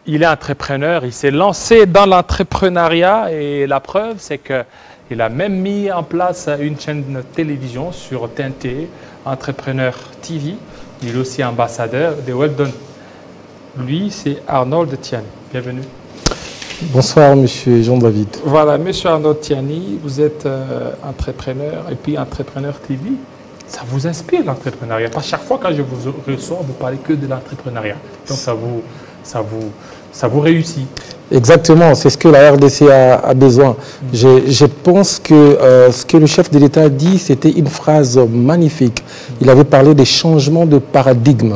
il est entrepreneur, il s'est lancé dans l'entrepreneuriat et la preuve, c'est qu'il a même mis en place une chaîne de télévision sur TNT, Entrepreneur TV. Il est aussi ambassadeur de Weldon. Lui, c'est Arnold Tiani. Bienvenue. Bonsoir, monsieur Jean-David. Voilà, monsieur Arnold Tiani, vous êtes entrepreneur et puis Entrepreneur TV. Ça vous inspire l'entrepreneuriat? Parce que chaque fois quand je vous reçois, vous parlez que de l'entrepreneuriat. Donc ça vous réussit. Exactement, c'est ce que la RDC a besoin. Je pense que ce que le chef de l'État a dit, c'était une phrase magnifique. Il avait parlé des changements de paradigme.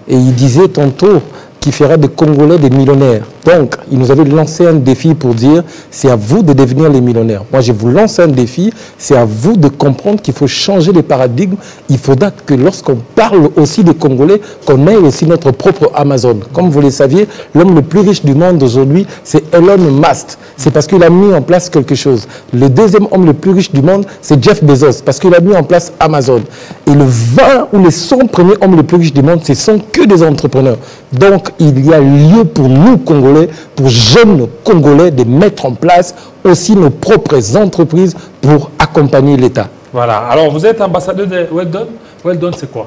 Et il disait tantôt qu'il ferait des Congolais des millionnaires. Donc, il nous avait lancé un défi pour dire, c'est à vous de devenir les millionnaires. Moi, je vous lance un défi, c'est à vous de comprendre qu'il faut changer les paradigmes. Il faudra que lorsqu'on parle aussi des Congolais, qu'on ait aussi notre propre Amazon. Comme vous le saviez, l'homme le plus riche du monde aujourd'hui, c'est Elon Musk. C'est parce qu'il a mis en place quelque chose. Le deuxième homme le plus riche du monde, c'est Jeff Bezos, parce qu'il a mis en place Amazon. Et le 20 ou les 100 premiers hommes les plus riches du monde, ce sont que des entrepreneurs. Donc, il y a lieu pour nous, Congolais, pour jeunes Congolais, de mettre en place aussi nos propres entreprises pour accompagner l'État. Voilà. Alors, vous êtes ambassadeur de Weldon. Weldon, c'est quoi?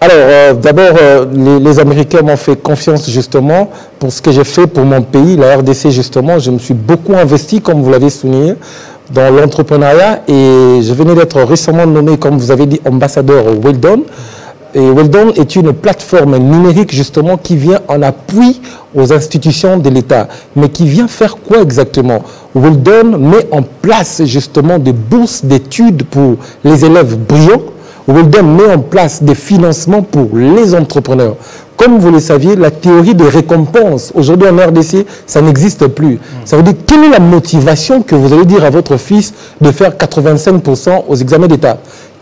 Alors, d'abord, les Américains m'ont fait confiance justement pour ce que j'ai fait pour mon pays, la RDC justement. Je me suis beaucoup investi, comme vous l'avez souligné, dans l'entrepreneuriat et je venais d'être récemment nommé, comme vous avez dit, ambassadeur Weldon. Et Weldon est une plateforme numérique justement qui vient en appui aux institutions de l'État. Mais qui vient faire quoi exactement? Weldon met en place justement des bourses d'études pour les élèves brillants. Weldon met en place des financements pour les entrepreneurs. Comme vous le saviez, la théorie des récompenses, aujourd'hui en RDC, ça n'existe plus. Ça veut dire, quelle est la motivation que vous allez dire à votre fils de faire 85% aux examens d'État?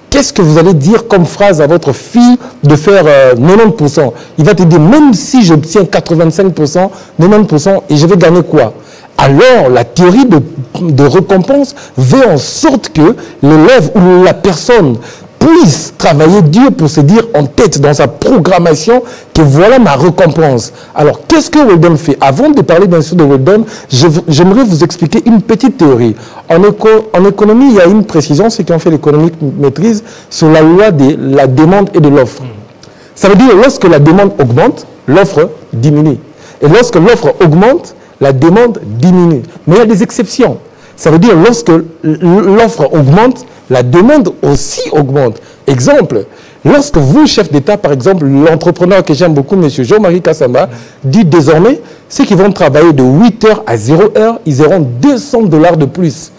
Qu'est-ce que vous allez dire comme phrase à votre fille de faire 90%? Il va te dire, même si j'obtiens 85%, 90%, et je vais gagner quoi? Alors, la théorie de récompense veut en sorte que l'élève ou la personne puisse travailler dur pour se dire en tête dans sa programmation que voilà ma récompense. Alors, qu'est-ce que Weldon fait? Avant de parler bien sûr de Weldon, j'aimerais vous expliquer une petite théorie. En économie, il y a une précision, ceux qui ont fait l'économie maîtrise, sur la loi de la demande et de l'offre. Ça veut dire lorsque la demande augmente, l'offre diminue. Et lorsque l'offre augmente, la demande diminue. Mais il y a des exceptions. Ça veut dire lorsque l'offre augmente, la demande aussi augmente. Exemple, lorsque vous, chef d'État, par exemple, l'entrepreneur que j'aime beaucoup, M. Jean-Marie Kassamba, dit désormais, ceux qui vont travailler de 8h à 0h, ils auront $200 de plus.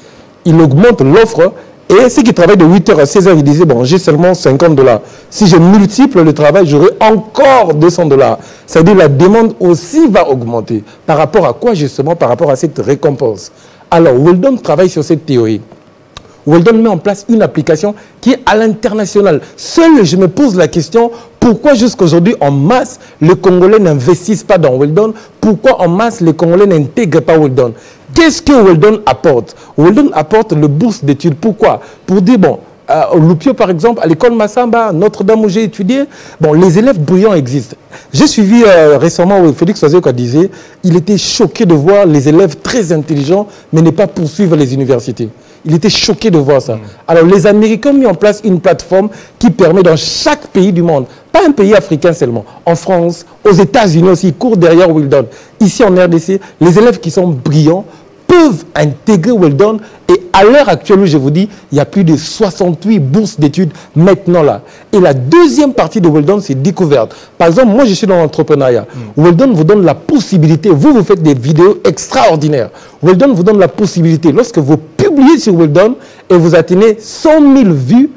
Il augmente l'offre et ceux qui travaillent de 8h à 16h, ils disaient, bon, j'ai seulement $50. Si je multiplie le travail, j'aurai encore $200. C'est-à-dire la demande aussi va augmenter. Par rapport à quoi, justement? Par rapport à cette récompense. Alors, Weldon travaille sur cette théorie. Weldon met en place une application qui est à l'international. Seul, je me pose la question, pourquoi jusqu'à aujourd'hui, en masse, les Congolais n'investissent pas dans Weldon? Pourquoi en masse, les Congolais n'intègrent pas Weldon? Qu'est-ce que Weldon apporte? Weldon apporte le bourse d'études. Pourquoi? Pour dire, bon, au Loupio, par exemple, à l'école Massamba, Notre-Dame où j'ai étudié, bon, les élèves brillants existent. J'ai suivi récemment Félix Ouzé qui disait, il était choqué de voir les élèves très intelligents, mais ne pas poursuivre les universités. Il était choqué de voir ça. Alors, les Américains ont mis en place une plateforme qui permet dans chaque pays du monde, pas un pays africain seulement, en France, aux États-Unis aussi, ils courent derrière Weldon. Ici en RDC, les élèves qui sont brillants peuvent intégrer Weldon et à l'heure actuelle où je vous dis, il y a plus de 68 bourses d'études maintenant là. Et la deuxième partie de Weldon, c'est découverte. Par exemple, moi je suis dans l'entrepreneuriat. Weldon vous donne la possibilité, vous faites des vidéos extraordinaires. Weldon vous donne la possibilité, lorsque vous publiez sur Weldon et vous atteignez 100 000 vues,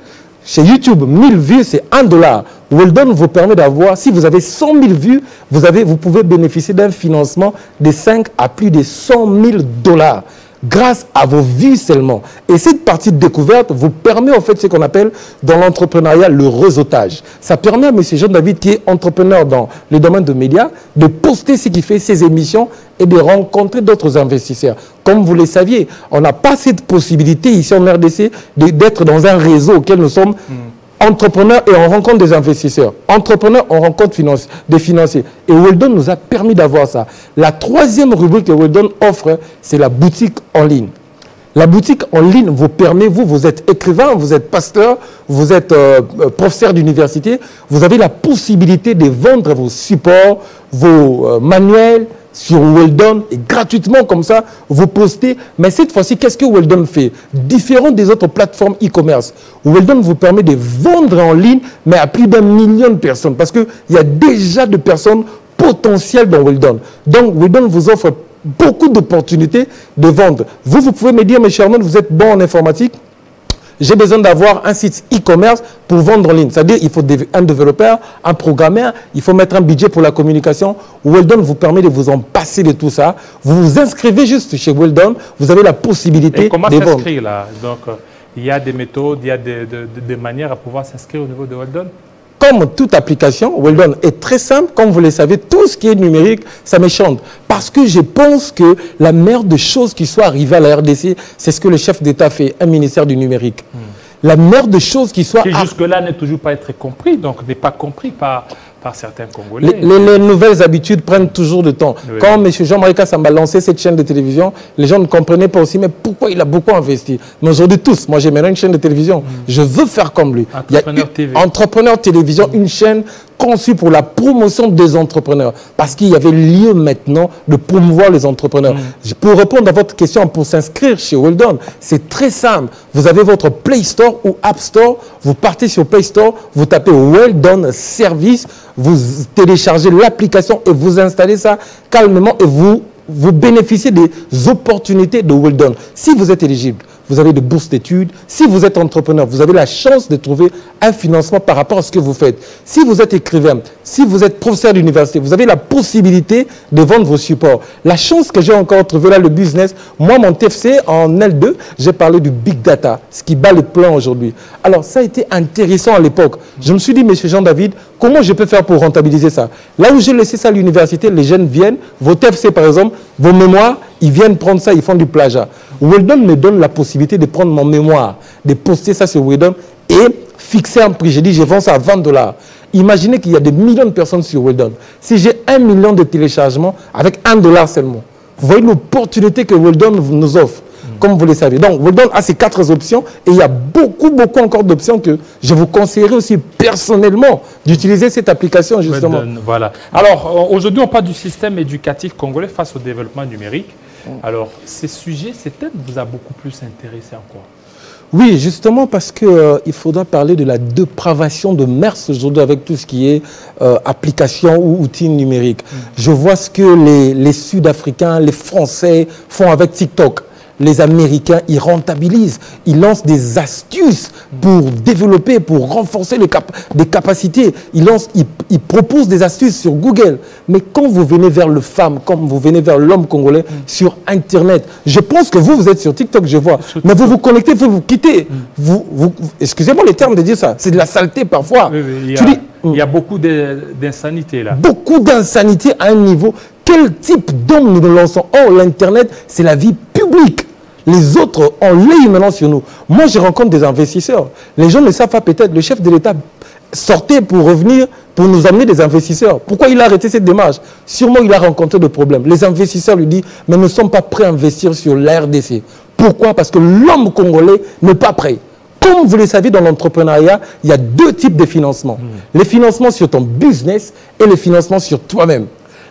chez YouTube, 1000 vues, c'est $1. Weldon vous permet d'avoir, si vous avez 100 000 vues, vous pouvez bénéficier d'un financement de 5 à plus de 100 000 $ grâce à vos vues seulement. Et cette partie de découverte vous permet en fait ce qu'on appelle dans l'entrepreneuriat le réseautage. Ça permet à M. Jean-David, qui est entrepreneur dans le domaine de médias, de poster ce qu'il fait, ses émissions et de rencontrer d'autres investisseurs. Comme vous le saviez, on n'a pas cette possibilité ici en RDC d'être dans un réseau auquel nous sommes Entrepreneur et on rencontre des investisseurs. Entrepreneur, on rencontre des financiers. Et Weldon nous a permis d'avoir ça. La troisième rubrique que Weldon offre, c'est la boutique en ligne. La boutique en ligne vous permet, vous êtes écrivain, vous êtes pasteur, vous êtes professeur d'université, vous avez la possibilité de vendre vos supports, vos manuels sur Weldon et gratuitement comme ça, vous postez. Mais cette fois-ci, qu'est-ce que Weldon fait? Différent des autres plateformes e-commerce, Weldon vous permet de vendre en ligne, mais à plus d'1 million de personnes parce qu'il y a déjà de personnes potentielles dans Weldon. Donc, Weldon vous offre beaucoup d'opportunités de vendre. Vous pouvez me dire, mais Sherman, vous êtes bon en informatique. J'ai besoin d'avoir un site e-commerce pour vendre en ligne. C'est-à-dire il faut un développeur, un programmeur, il faut mettre un budget pour la communication. Weldon vous permet de vous en passer de tout ça. Vous vous inscrivez juste chez Weldon, vous avez la possibilité de vendre. Et comment s'inscrire là? Donc, il y a des méthodes, il y a des manières à pouvoir s'inscrire au niveau de Weldon? Comme toute application, Weldon est très simple. Comme vous le savez, tout ce qui est numérique, ça me chante. Parce que je pense que la meilleure des choses qui soit arrivée à la RDC, c'est ce que le chef d'État fait, un ministère du numérique. La meilleure des choses qui soit... Qui jusque-là n'est toujours pas être compris, donc n'est pas compris par certains Congolais. Les nouvelles habitudes prennent toujours du temps. Oui. Quand M. Jean-Marie Kassamba a lancé cette chaîne de télévision, les gens ne comprenaient pas aussi, mais pourquoi il a beaucoup investi. Mais aujourd'hui, tous, moi j'ai maintenant une chaîne de télévision, je veux faire comme lui. Entrepreneur TV. Entrepreneur télévision, une chaîne conçue pour la promotion des entrepreneurs. Parce qu'il y avait lieu maintenant de promouvoir les entrepreneurs. Pour répondre à votre question, pour s'inscrire chez Weldon, c'est très simple. Vous avez votre Play Store ou App Store, vous partez sur Play Store, vous tapez Weldon Service, vous téléchargez l'application et vous installez ça calmement et vous bénéficiez des opportunités de Weldon. Si vous êtes éligible, vous avez des bourses d'études. Si vous êtes entrepreneur, vous avez la chance de trouver un financement par rapport à ce que vous faites. Si vous êtes écrivain, si vous êtes professeur d'université, vous avez la possibilité de vendre vos supports. La chance que j'ai encore trouvé là, le business, moi, mon TFC, en L2, j'ai parlé du big data, ce qui bat le plan aujourd'hui. Alors, ça a été intéressant à l'époque. Je me suis dit, monsieur Jean-David, comment je peux faire pour rentabiliser ça? Là où j'ai laissé ça à l'université, les jeunes viennent, vos TFC par exemple, vos mémoires, ils viennent prendre ça, ils font du plagiat. Weldon me donne la possibilité de prendre mon mémoire, de poster ça sur Weldon et fixer un prix. J'ai dit, je vends ça à 20 $. Imaginez qu'il y a des millions de personnes sur Weldon. Si j'ai 1 million de téléchargements avec $1 seulement, vous voyez l'opportunité que Weldon nous offre, comme vous le savez. Donc, Weldon a ces 4 options et il y a beaucoup encore d'options que je vous conseillerais aussi personnellement d'utiliser cette application, justement. Weldon, voilà. Alors, aujourd'hui, on parle du système éducatif congolais face au développement numérique. Alors, ces sujets, ces thèmes vous a beaucoup plus intéressé en quoi? Oui, justement parce qu'il faudra parler de la dépravation de mœurs aujourd'hui avec tout ce qui est application ou outils numériques. Je vois ce que les Sud-Africains, les Français font avec TikTok. Les Américains, ils rentabilisent, ils lancent des astuces pour développer, pour renforcer des capacités. Ils proposent des astuces sur Google. Mais quand vous venez vers le femme, comme vous venez vers l'homme congolais sur Internet, je pense que vous êtes sur TikTok, je vois. Mais vous vous connectez, vous quittez. Excusez-moi les termes de dire ça, c'est de la saleté parfois. Oui, il y a beaucoup d'insanité là. Beaucoup d'insanité à un niveau. Quel type d'homme nous lançons? Oh, l'Internet, c'est la vie publique. Les autres, on l'est maintenant sur nous. Moi, je rencontre des investisseurs. Les gens ne savent pas peut-être. Le chef de l'État sortait pour revenir, pour nous amener des investisseurs. Pourquoi il a arrêté cette démarche? Sûrement, il a rencontré des problèmes. Les investisseurs lui disent, mais nous ne sommes pas prêts à investir sur la RDC. Pourquoi? Parce que l'homme congolais n'est pas prêt. Comme vous le savez, dans l'entrepreneuriat, il y a 2 types de financement. Les financements sur ton business et les financements sur toi-même.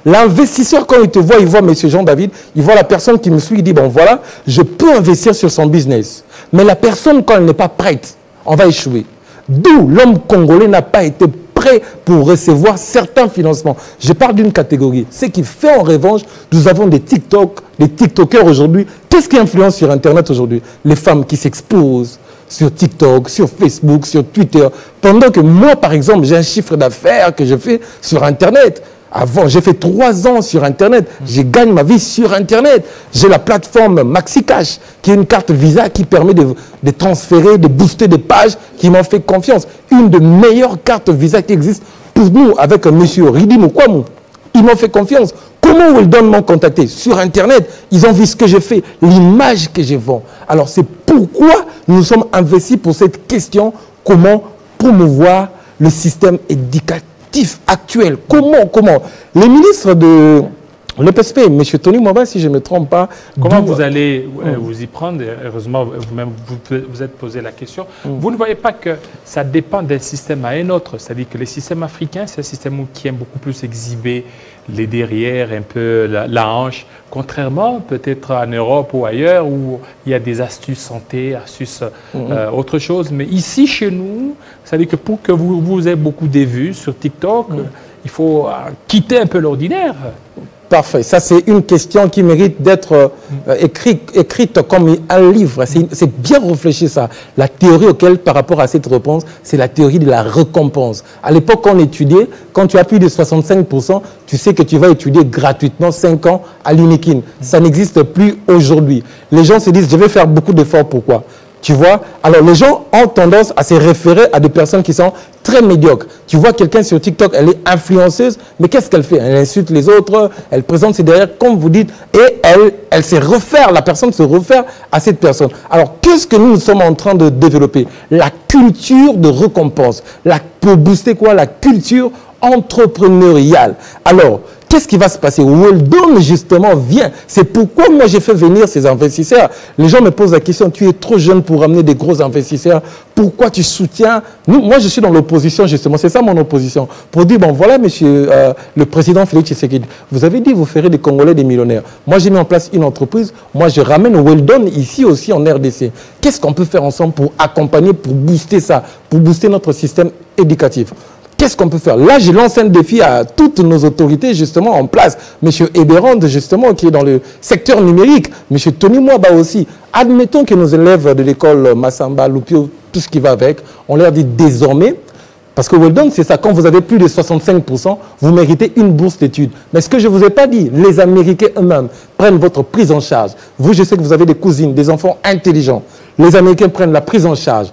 L'investisseur, quand il te voit, il voit M. Jean-David, il voit la personne qui me suit, il dit, bon voilà, je peux investir sur son business. Mais la personne, quand elle n'est pas prête, on va échouer. D'où l'homme congolais n'a pas été prêt pour recevoir certains financements. Je parle d'une catégorie. Ce qui fait en revanche, nous avons des TikTokers aujourd'hui. Qu'est-ce qui influence sur Internet aujourd'hui? Les femmes qui s'exposent sur TikTok, sur Facebook, sur Twitter. Pendant que moi, par exemple, j'ai un chiffre d'affaires que je fais sur Internet. Avant, j'ai fait 3 ans sur Internet. Je gagne ma vie sur Internet. J'ai la plateforme MaxiCash, qui est une carte Visa qui permet de transférer, de booster des pages qui m'ont fait confiance. Une des meilleures cartes Visa qui existe pour nous, avec M. Ridi Moukouamou. Ils m'ont fait confiance. Comment Weldon m'ont contacté? Sur Internet. Ils ont vu ce que j'ai fait, l'image que je vends. Alors, c'est pourquoi nous sommes investis pour cette question, comment promouvoir le système éducatif actuel. Comment les ministres de l'EPSP, M. Tony Mwaba, si je ne me trompe pas... Comment vous allez vous y prendre? Heureusement, vous-même, vous êtes posé la question. Vous ne voyez pas que ça dépend d'un système à un autre. C'est-à-dire que les systèmes africains, c'est un système qui aime beaucoup plus exhiber les derrières, un peu la hanche, contrairement peut-être en Europe ou ailleurs où il y a des astuces santé, astuces autre chose. Mais ici, chez nous, c'est-à-dire que pour que vous ayez beaucoup de vues sur TikTok, il faut quitter un peu l'ordinaire. Parfait. Ça, c'est une question qui mérite d'être écrite comme un livre. C'est bien réfléchi, ça. La théorie auquel, par rapport à cette réponse, c'est la théorie de la récompense. À l'époque, on étudiait, quand tu as plus de 65%, tu sais que tu vas étudier gratuitement 5 ans à l'UNIKIN. Ça n'existe plus aujourd'hui. Les gens se disent, je vais faire beaucoup d'efforts. Pourquoi? Tu vois? Alors, les gens ont tendance à se référer à des personnes qui sont très médiocres. Tu vois quelqu'un sur TikTok, elle est influenceuse, mais qu'est-ce qu'elle fait? Elle insulte les autres, elle présente ses derrière, comme vous dites, et elle se réfère, la personne se réfère à cette personne. Alors, qu'est-ce que nous sommes en train de développer? La culture de récompense. Pour booster quoi? La culture entrepreneuriale. Alors, qu'est-ce qui va se passer? Weldon, justement, vient. C'est pourquoi moi, j'ai fait venir ces investisseurs. Les gens me posent la question, tu es trop jeune pour amener des gros investisseurs. Pourquoi tu soutiens? Moi, je suis dans l'opposition, justement. C'est ça mon opposition. Pour dire, bon, voilà, monsieur le président Félix Tshisekedi, vous avez dit, vous ferez des Congolais des millionnaires. Moi, j'ai mis en place une entreprise. Moi, je ramène Weldon ici aussi en RDC. Qu'est-ce qu'on peut faire ensemble pour accompagner, pour booster ça, pour booster notre système éducatif? Qu'est-ce qu'on peut faire? Là, je lance un défi à toutes nos autorités, justement, en place. Monsieur Eberand, justement, qui est dans le secteur numérique. Monsieur Tony Mwaba aussi. Admettons que nos élèves de l'école Massamba, Loupio, tout ce qui va avec, on leur dit désormais, parce que Weldon, c'est ça, quand vous avez plus de 65%, vous méritez une bourse d'études. Mais ce que je ne vous ai pas dit, les Américains eux-mêmes prennent votre prise en charge. Vous, je sais que vous avez des cousines, des enfants intelligents. Les Américains prennent la prise en charge.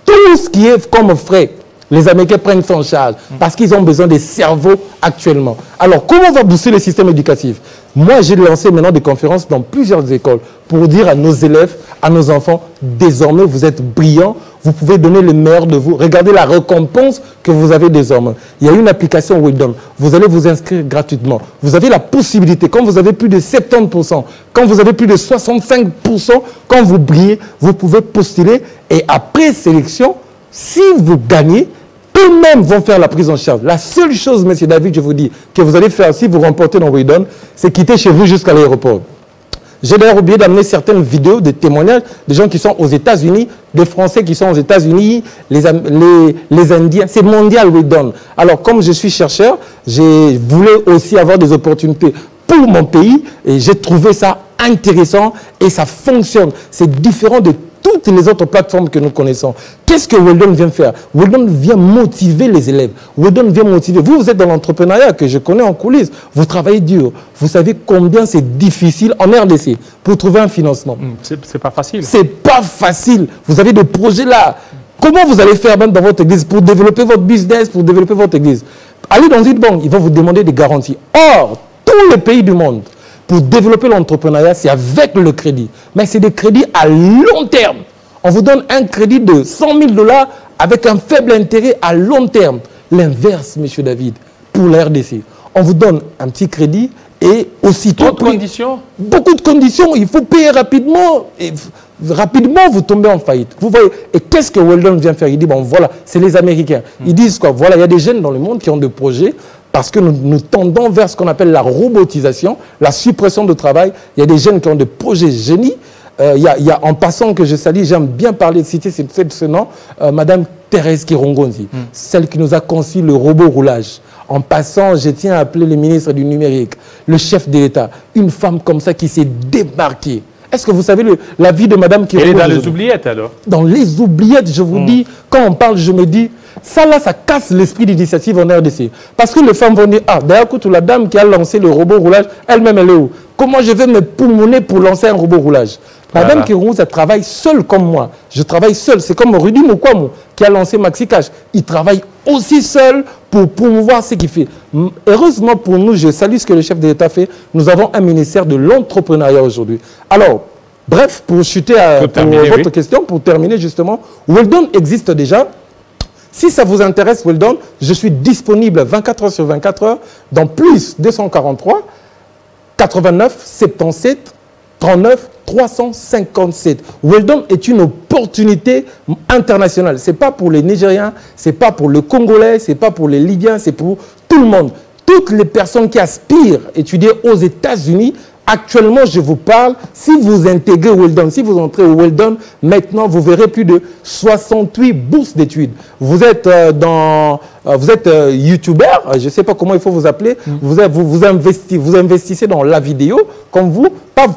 Tout ce qui est comme frais, les Américains prennent ça en charge parce qu'ils ont besoin des cerveaux actuellement. Alors, comment on va booster le système éducatif? Moi, j'ai lancé maintenant des conférences dans plusieurs écoles pour dire à nos élèves, à nos enfants, désormais, vous êtes brillants, vous pouvez donner le meilleur de vous. Regardez la récompense que vous avez désormais. Il y a une application Weldon. Vous allez vous inscrire gratuitement. Vous avez la possibilité, quand vous avez plus de 70%, quand vous avez plus de 65%, quand vous brillez, vous pouvez postuler et après sélection, si vous gagnez, eux-mêmes vont faire la prise en charge. La seule chose, M. David, je vous dis, que vous allez faire si vous remportez dans Weldon, c'est quitter chez vous jusqu'à l'aéroport. J'ai d'ailleurs oublié d'amener certaines vidéos, des témoignages des gens qui sont aux États-Unis, des Français qui sont aux États-Unis, les Indiens. C'est mondial, Weldon. Alors, comme je suis chercheur, je voulais aussi avoir des opportunités pour mon pays et j'ai trouvé ça intéressant et ça fonctionne. C'est différent de toutes les autres plateformes que nous connaissons. Qu'est-ce que Weldon vient faire? Weldon vient motiver les élèves. Weldon vient motiver. Vous êtes dans l'entrepreneuriat que je connais en coulisses. Vous travaillez dur. Vous savez combien c'est difficile en RDC pour trouver un financement. C'est pas facile. C'est pas facile. Vous avez des projets là. Comment vous allez faire même dans votre église pour développer votre business, pour développer votre église? Allez dans une banque, ils vont vous demander des garanties. Or, tous les pays du monde, pour développer l'entrepreneuriat, c'est avec le crédit. Mais c'est des crédits à long terme. On vous donne un crédit de 100 000 $ avec un faible intérêt à long terme. L'inverse, M. David, pour la RDC. On vous donne un petit crédit et aussitôt... Beaucoup de conditions? Beaucoup de conditions. Il faut payer rapidement. Et rapidement, vous tombez en faillite. Vous voyez. Et qu'est-ce que Weldon vient faire? Il dit, bon, voilà, c'est les Américains. Ils disent quoi? Voilà, il y a des jeunes dans le monde qui ont des projets parce que nous tendons vers ce qu'on appelle la robotisation, la suppression de travail. Il y a des jeunes qui ont des projets génies. Il y a, en passant que je salue, j'aime bien parler, citer ce nom, Madame Thérèse Kirongonzi, celle qui nous a conçu le robot roulage. En passant, je tiens à appeler le ministre du numérique, le chef de l'État, une femme comme ça qui s'est démarquée. Est-ce que vous savez la vie de Madame Kirongonzi? Elle est dans les oubliettes alors? Dans les oubliettes, je vous dis, quand on parle, je me dis, ça là, ça casse l'esprit d'initiative en RDC. Parce que les femmes vont dire, ah, d'ailleurs, écoute, la dame qui a lancé le robot roulage, elle-même, elle est où? Comment je vais me poumonner pour lancer un robot roulage? Madame Kirongonzi, elle travaille seule comme moi. Je travaille seul. C'est comme Rudy Mukwamo qui a lancé Maxi Cash. Il travaille aussi seul pour promouvoir ce qu'il fait. Heureusement pour nous, je salue ce que le chef de l'État fait. Nous avons un ministère de l'entrepreneuriat aujourd'hui. Alors, bref, pour chuter à votre question, pour terminer justement, Weldon existe déjà. Si ça vous intéresse, well done, je suis disponible 24 heures sur 24 heures dans plus 243 89 77 39 357. Well done est une opportunité internationale. Ce n'est pas pour les Nigériens, ce n'est pas pour le Congolais, ce n'est pas pour les Libyens, c'est pour tout le monde. Toutes les personnes qui aspirent à étudier aux États-Unis, actuellement, je vous parle, si vous intégrez well done, si vous entrez au well done, maintenant, vous verrez plus de 68 bourses d'études. Vous êtes youtubeur, je ne sais pas comment il faut vous appeler, vous investissez dans la vidéo, comme vous,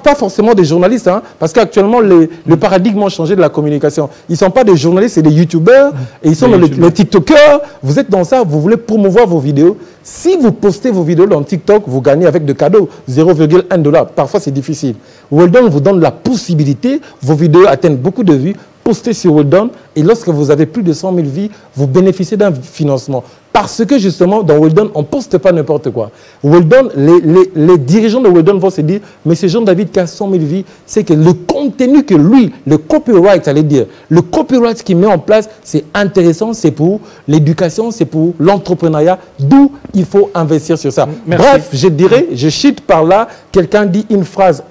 pas forcément des journalistes, hein, parce qu'actuellement, le paradigme a changé de la communication. Ils ne sont pas des journalistes, c'est des youtubeurs, et ils sont les tiktokers. Vous êtes dans ça, vous voulez promouvoir vos vidéos. Si vous postez vos vidéos dans TikTok, vous gagnez avec de cadeaux, 0,1 $. Parfois, c'est difficile. well done vous donne la possibilité, vos vidéos atteignent beaucoup de vues, postez sur well done, et lorsque vous avez plus de 100 000 vues, vous bénéficiez d'un financement. Parce que justement, dans well done, on ne poste pas n'importe quoi. well done, les dirigeants de well done vont se dire, mais ce Jean-David qui a 100 000 vues, c'est que le contenu que lui, le copyright, allait dire, le copyright qu'il met en place, c'est intéressant, c'est pour l'éducation, c'est pour l'entrepreneuriat, d'où il faut investir sur ça. Merci. Bref, je dirais, je chute par là, quelqu'un dit une phrase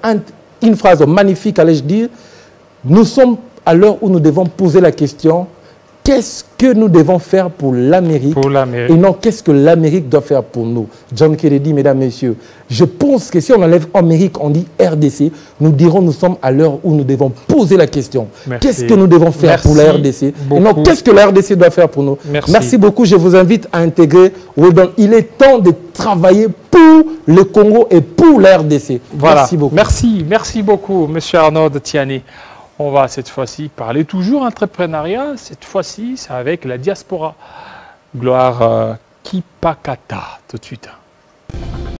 magnifique, allais-je dire, nous sommes à l'heure où nous devons poser la question, qu'est-ce que nous devons faire pour l'Amérique et non qu'est-ce que l'Amérique doit faire pour nous. John Kennedy, mesdames, messieurs, je pense que si on enlève Amérique, on dit RDC, nous dirons nous sommes à l'heure où nous devons poser la question. Qu'est-ce que nous devons faire pour la RDC beaucoup. Et non qu'est-ce que la RDC doit faire pour nous. Merci beaucoup, je vous invite à intégrer well done. Il est temps de travailler pour le Congo et pour la RDC. Voilà. Merci beaucoup. Merci beaucoup, monsieur Arnaud de Tiani. On va cette fois-ci parler toujours entrepreneuriat. Cette fois-ci, c'est avec la diaspora. Gloire Kipakata, tout de suite.